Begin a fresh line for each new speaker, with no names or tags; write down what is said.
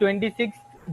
26